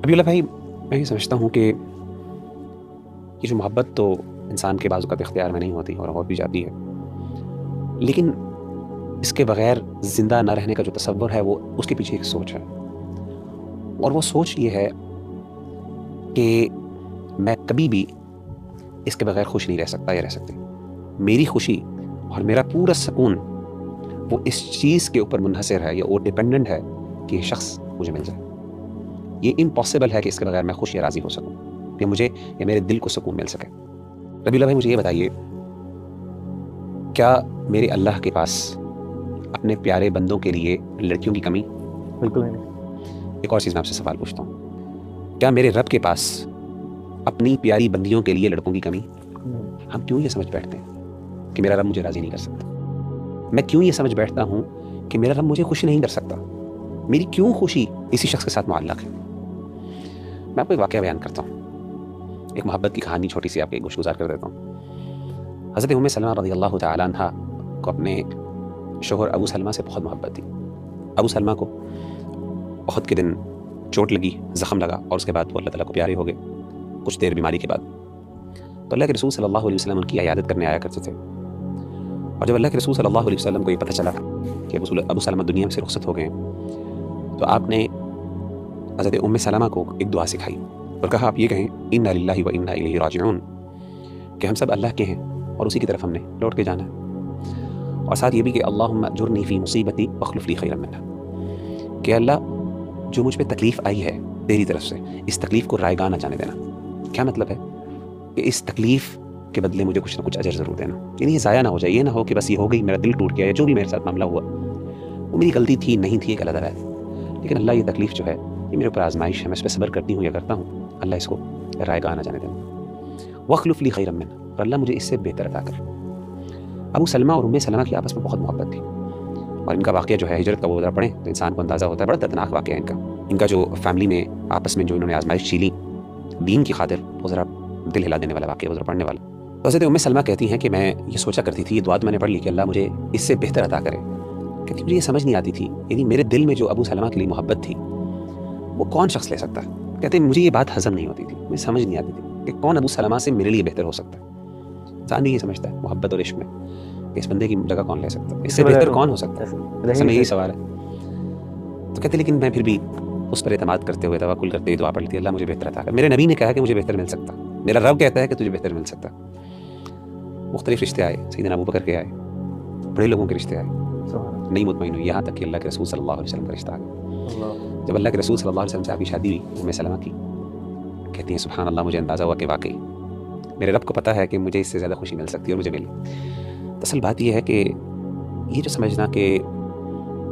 ابھی اللہ بھائی، میں یہ سمجھتا ہوں کہ یہ جو محبت تو انسان کے بعض اوقات اختیار میں نہیں ہوتی اور بھی جاتی ہے، لیکن اس کے بغیر زندہ نہ رہنے کا جو تصور ہے وہ اس کے پیچھے ایک سوچ ہے، اور وہ سوچ یہ ہے کہ میں کبھی بھی اس کے بغیر خوش نہیں رہ سکتا یا رہ سکتی. میری خوشی اور میرا پورا سکون وہ اس چیز کے اوپر منحصر ہے یا وہ ڈیپینڈنٹ ہے کہ یہ شخص مجھے مل جائے. یہ امپاسبل ہے کہ اس کے بغیر میں خوش یا راضی ہو سکوں، کہ مجھے یا میرے دل کو سکون مل سکے. ربی اللہ بھائی، مجھے یہ بتائیے، کیا میرے اللہ کے پاس اپنے پیارے بندوں کے لیے لڑکیوں کی کمی؟ بالکل نہیں. ایک اور چیز میں آپ سے سوال پوچھتا ہوں، کیا میرے رب کے پاس اپنی پیاری بندیوں کے لیے لڑکوں کی کمی؟ ہم کیوں یہ سمجھ بیٹھتے ہیں کہ میرا رب مجھے راضی نہیں کر سکتا؟ میں کیوں یہ سمجھ بیٹھتا ہوں کہ میرا رب مجھے خوش نہیں کر سکتا؟ میری کیوں خوشی اسی شخص کے ساتھ معلق ہے؟ میں آپ کو ایک واقعہ بیان کرتا ہوں، ایک محبت کی کہانی چھوٹی سی آپ کے گوش گزار کر دیتا ہوں. حضرت ام سلمہ رضی اللہ تعالیٰ عنہ کو اپنے شوہر ابو سلمہ سے بہت محبت تھی. ابو سلمہ کو احد کے دن چوٹ لگی، زخم لگا، اور اس کے بعد وہ اللہ تعالیٰ کو پیارے ہو گئے کچھ دیر بیماری کے بعد. تو اللہ کے رسول صلی اللہ علیہ وسلم ان کی عیادت کرنے آیا کرتے تھے، اور جب اللہ کے رسول صلی اللہ علیہ وسلم کو یہ پتہ چلا کہ ابو سلمہ دنیا سے رخصت ہو گئے ہیں، تو آپ نے حضرت ام سلمہ کو ایک دعا سکھائی اور کہا، آپ یہ کہیں انا للہ و انا الیہ راجعون، کہ ہم سب اللہ کے ہیں اور اسی کی طرف ہم نے لوٹ کے جانا ہے. اور ساتھ یہ بھی کہ اللہم اجرنی فی مصیبتی واخلف لی خیرا منہا، کہ اللہ جو مجھ پہ تکلیف آئی ہے تیری طرف سے، اس تکلیف کو رائگاں نہ جانے دینا. کیا مطلب ہے؟ کہ اس تکلیف کے بدلے مجھے کچھ نہ کچھ اجر ضرور دینا، یعنی یہ ضائع نہ ہو جائے. یہ نہ ہو کہ بس یہ ہو گئی، میرا دل ٹوٹ گیا، یا جو بھی میرے ساتھ معاملہ ہوا وہ میری غلطی تھی نہیں تھی، ایک علیحدہ ہے، لیکن اللہ یہ تکلیف جو ہے یہ میرے اوپر آزمائش ہے، میں اس پہ صبر کرتی ہوں یا کرتا ہوں، اللہ اس کو رائگاں نہ جانے دینا. واخلف لی خیرا منہا، اور اللہ مجھے اس سے بہتر عطا کر. ابو سلمہ اور ام سلمہ کی آپس میں بہت محبت تھی، اور ان کا واقعہ جو ہے ہجرت کا، وہ ذرا پڑھیں تو انسان کو اندازہ ہوتا ہے، بڑا دردناک واقعہ ہے ان کا جو فیملی میں آپس میں جو انہوں نے آزمائش جھیلی دین کی خاطر، وہ ذرا دل ہلا دینے والا واقعہ، وہ ذرا پڑھنے والا. حضرت ام سلمہ کہتی ہیں کہ میں یہ سوچا کرتی تھی، یہ دعا میں نے پڑھ لی کہ اللہ مجھے اس سے بہتر عطا کرے. کہتی مجھے یہ سمجھ نہیں آتی تھی، یعنی میرے دل میں جو ابو سلمہ کے لیے محبت تھی وہ کون شخص لے سکتا ہے. کہتے ہیں مجھے یہ بات ہضم نہیں ہوتی تھی، مجھے سمجھ نہیں آتی تھی کہ کون ابو سلمہ سے میرے لیے بہتر ہو سکتا ہے. انسان بھی یہ سمجھتا ہے محبت اور عشق میں کہ اس بندے کی جگہ کون لے سکتا ہے، اس سے بہتر کون ہو سکتا ہے. اس میں یہی سوال ہے. تو کہتے لیکن میں پھر بھی اس پر اعتماد کرتے ہوئے توکل کرتے ہوئے دعا پڑھتی، اللہ مجھے بہتر عطا کر. میرے نبی نے کہا کہ مجھے بہتر مل سکتا، میرا رب کہتا ہے کہ تجھے بہتر مل سکتا. مختلف رشتے آئے، سیدنا ابو بکر کے آئے، بڑے لوگوں کے رشتے آئے، نہیں مطمئن ہوئی، یہاں تک کہ اللہ کے رسول صلی اللہ علیہ وسلم کا رشتہ آ گیا. جب اللہ کے رسول صلی اللہ علیہ وسلم سے آپ کی شادی ہوئی ام سلمہ کی، کہتی ہیں سبحان اللہ، مجھے اندازہ ہوا کہ واقعی میرے رب کو پتہ ہے کہ مجھے اس سے زیادہ خوشی مل سکتی ہے اور مجھے ملی. اصل بات یہ ہے کہ یہ جو سمجھنا کہ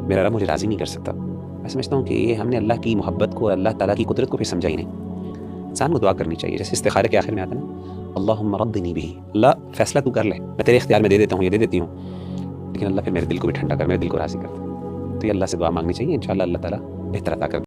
میرا رب مجھے راضی نہیں کر سکتا، میں سمجھتا ہوں کہ یہ ہم نے اللہ کی محبت کو، اللہ تعالیٰ کی قدرت کو پھر سمجھا ہی نہیں. انسان کو دعا کرنی چاہیے، جیسے استخارے کے آخر میں آتا ہے نا، اللہم ردنی بہ، اللہ فیصلہ تو کر لے، میں تیرے اختیار میں دے دیتا ہوں یا دے دیتی ہوں، لیکن اللہ پھر میرے دل کو بھی ٹھنڈا کر، میرے دل کو راضی کر. تو یہ اللہ سے دعا مانگنی چاہیے، انشاءاللہ اللہ تعالیٰ بہتر عطا کر.